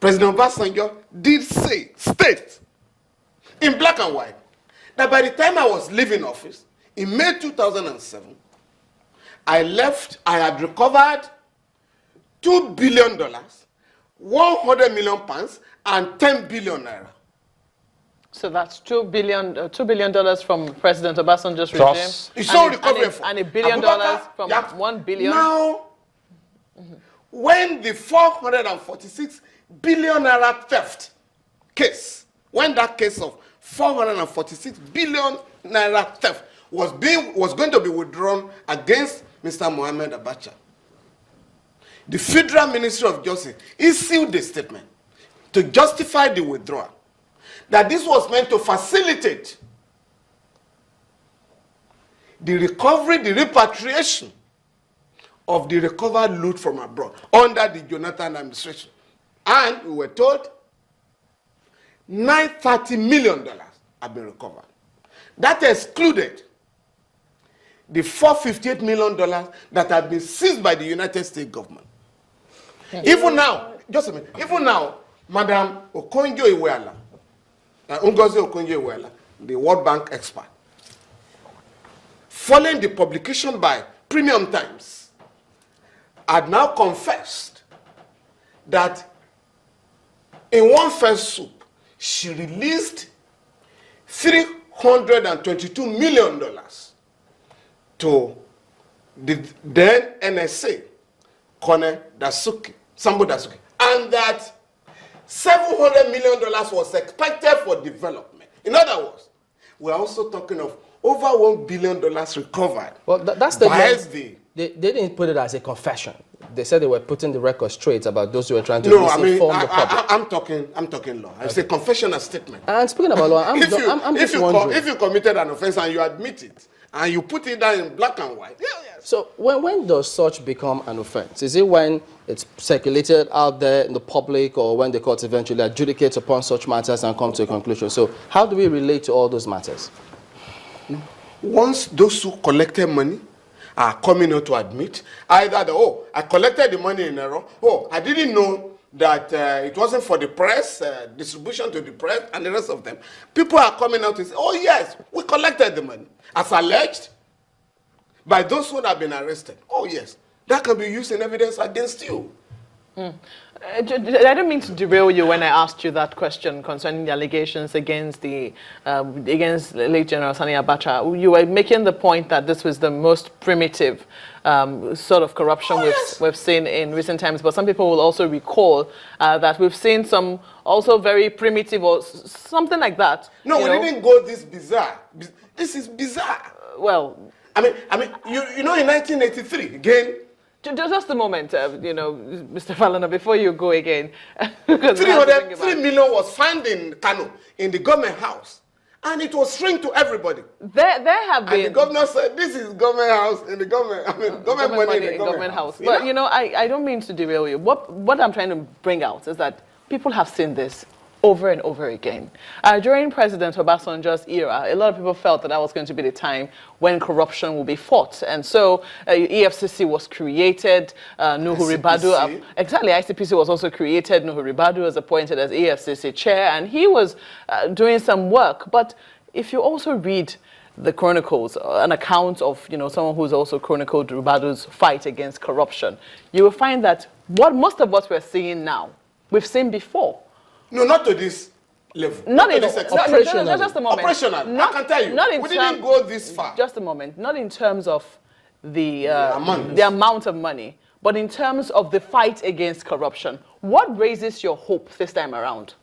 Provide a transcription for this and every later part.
President Obasanjo did state, in black and white, that by the time I was leaving office, in May 2007, I had recovered $2 billion, 100 million pounds, and 10 billion naira. So that's $2 billion from President Obasanjo's regime. It's all recovery and $1 billion from 1 billion. Now, when the 446 billion naira theft case, when that case of 446 billion naira theft was going to be withdrawn against Mr. Mohamed Abacha, the Federal Ministry of Justice issued a statement to justify the withdrawal, that this was meant to facilitate the recovery, the repatriation of the recovered loot from abroad under the Jonathan administration. And we were told $930 million have been recovered. That excluded the $458 million that had been seized by the United States government. Even now, just a minute, even now, Madam Okonjo-Iweala, Ngozi Okonjo-Iweala, the World Bank expert, following the publication by Premium Times, had now confessed that in one fell swoop, she released $322 million to the then NSA, Colonel Sambo Dasuki, and that $700 million was expected for development. In other words, we're also talking of over $1 billion recovered. Well, that's the they didn't put it as a confession. They said they were putting the record straight about those who were trying to misinform the public. I'm talking law. It's a confessional statement. And speaking about law, if you committed an offense and you admit it, and you put it down in black and white. Yes. So when does such become an offense? Is it when it's circulated out there in the public, or when the courts eventually adjudicate upon such matters and come to a conclusion? So how do we relate to all those matters? Once those who collected money are coming out to admit, either I collected the money in error, I didn't know that it wasn't for the press, distribution to the press, and the rest of them. People are coming out to say, oh yes, we collected the money, as alleged by those who have been arrested. Oh yes, that can be used in evidence against you. I didn't mean to derail you when I asked you that question concerning the allegations against against late General Sani Abacha. You were making the point that this was the most primitive sort of corruption we've seen in recent times, but some people will also recall that we've seen some also very primitive or something like that. No, we didn't go this bizarre. This is bizarre. Well, I mean, you know, in 1983, again. Just a moment, Mr. Falana, before you go again. 3 million was found in Kano, in the government house. And it was shrink to everybody. There have been. And the governor said, this is government house in the government, government money in the government house. But, I don't mean to derail you. What I'm trying to bring out is that people have seen this over and over again. During President Obasanjo's era, a lot of people felt that that was going to be the time when corruption will be fought. And so EFCC was created, Nuhu Ribadu, exactly, ICPC was also created, Nuhu Ribadu was appointed as EFCC chair, and he was doing some work. But if you also read the chronicles, an account of someone who's also chronicled Ribadu's fight against corruption, you will find that most of what we're seeing now, we've seen before. No, not to this level. Not in this operational. Just a moment. Operational. I can tell you. We didn't go this far. Just a moment. Not in terms of the amount of money, but in terms of the fight against corruption. What raises your hope this time around?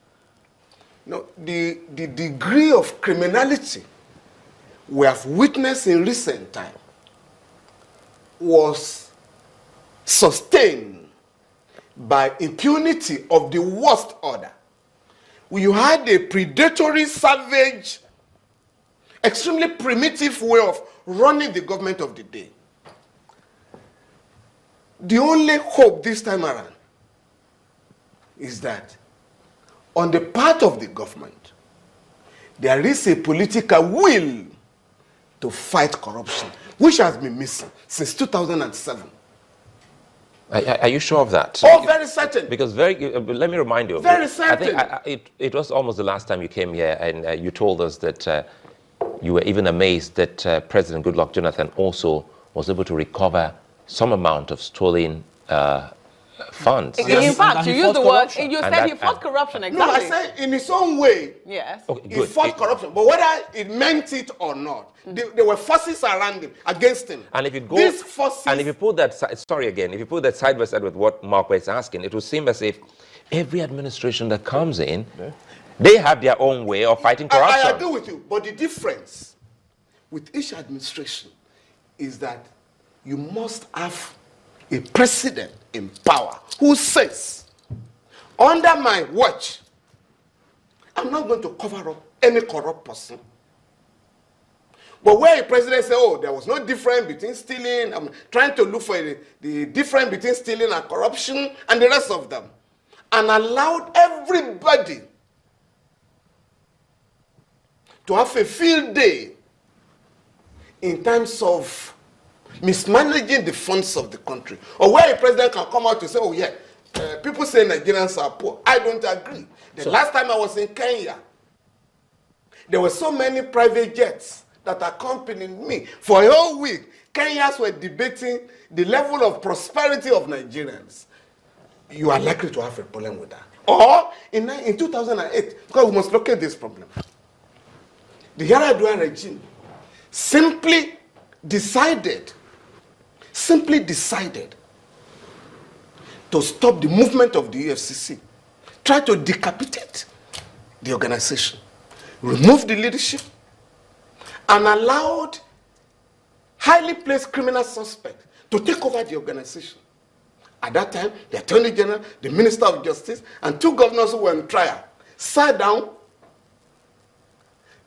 No, the degree of criminality we have witnessed in recent time was sustained by impunity of the worst order. You had a predatory, savage, extremely primitive way of running the government of the day. The only hope this time around is that on the part of the government, there is a political will to fight corruption, which has been missing since 2007. Are you sure of that? Oh, very certain. Because let me remind you. Very certain. I think it was almost the last time you came here, and you told us that you were even amazed that President Goodluck Jonathan also was able to recover some amount of stolen funds. In fact, you used the word, you And said he that- fought corruption, No, exactly. I say in his own way, Yes. Okay, he good. fought corruption. But whether it meant it or not, there were forces around him, against him. And if you go, These forces, and if you put that, if you put that side by side with what Mark was asking, it would seem as if every administration that comes in, they have their own way of fighting corruption. I agree with you, but the difference with each administration is that you must have a president in power who says, under my watch, I'm not going to cover up any corrupt person. But where a president says, oh, there was no difference between stealing, I'm trying to look for the difference between stealing and corruption and the rest of them, and allowed everybody to have a field day in terms of mismanaging the funds of the country, or where a president can come out to say, oh yeah, people say Nigerians are poor. I don't agree. The last time I was in Kenya, there were so many private jets that accompanied me. For a whole week, Kenyans were debating the level of prosperity of Nigerians. You are likely to have a problem with that. Or in 2008, because we must locate this problem, the Yar'Adua regime simply decided to stop the movement of the EFCC, try to decapitate the organization, remove the leadership, and allowed highly placed criminal suspects to take over the organization. At that time, the Attorney General, the Minister of Justice, and 2 governors who were on trial sat down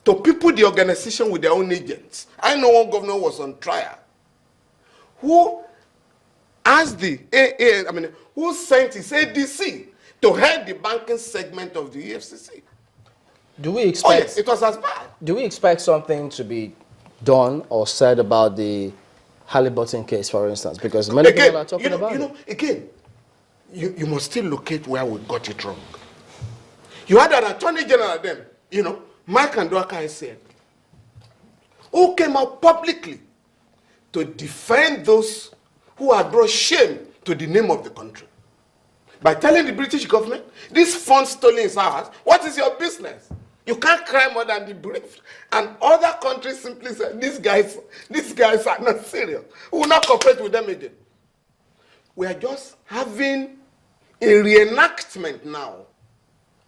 to people the organization with their own agents. I know one governor was on trial who asked who sent his ADC to head the banking segment of the EFCC. Do we expect? Oh yes, it was as bad. Do we expect something to be done or said about the Halliburton case, for instance? Because many people are talking about it. You must still locate where we got it wrong. You had an Attorney General then, Mike Andoaka said, who came out publicly to defend those who had brought shame to the name of the country by telling the British government, this fund stolen is ours. What is your business? You can't cry more than the brief. And other countries simply said, these guys are not serious. We will not cooperate with them again. We are just having a reenactment now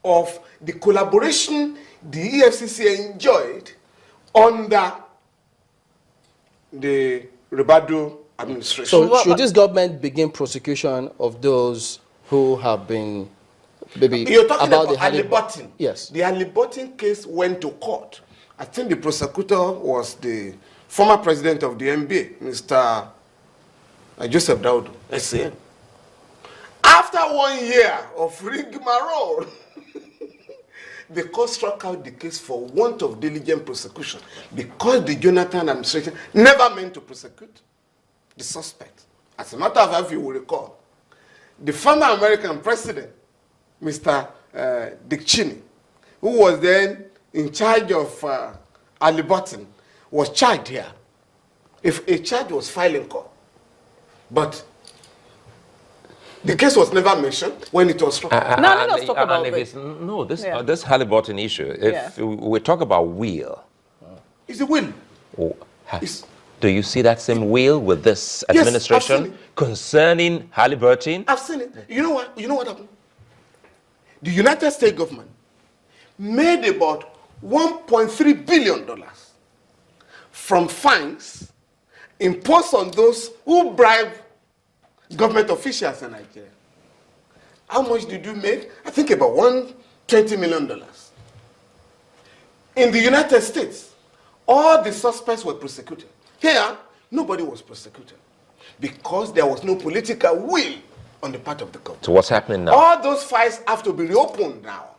of the collaboration the EFCC enjoyed under the Ribadu administration. So should this government begin prosecution of those who have been maybe You're talking about the Halliburton. Yes. The Halliburton case went to court. I think the prosecutor was the former president of the NBA, Mr. Joseph Daudu, SAN. After 1 year of rigmarole, the court struck out the case for want of diligent prosecution because the Jonathan administration never meant to prosecute the suspect. As a matter of fact, if you will recall, the former American president, Mr. Dick Cheney, who was then in charge of Halliburton, was charged here. If a charge was filed in court, but the case was never mentioned when it was struck. Now let us talk about this Halliburton issue. If we talk about will, It's a will. Do you see that same will with this administration concerning Halliburton? I've seen it. You know what happened? The United States government made about $1.3 billion from fines imposed on those who bribe government officials in Nigeria. How much did you make? I think about $120 million. In the United States, all the suspects were prosecuted. Here, nobody was prosecuted because there was no political will on the part of the government. So what's happening now? All those files have to be reopened now.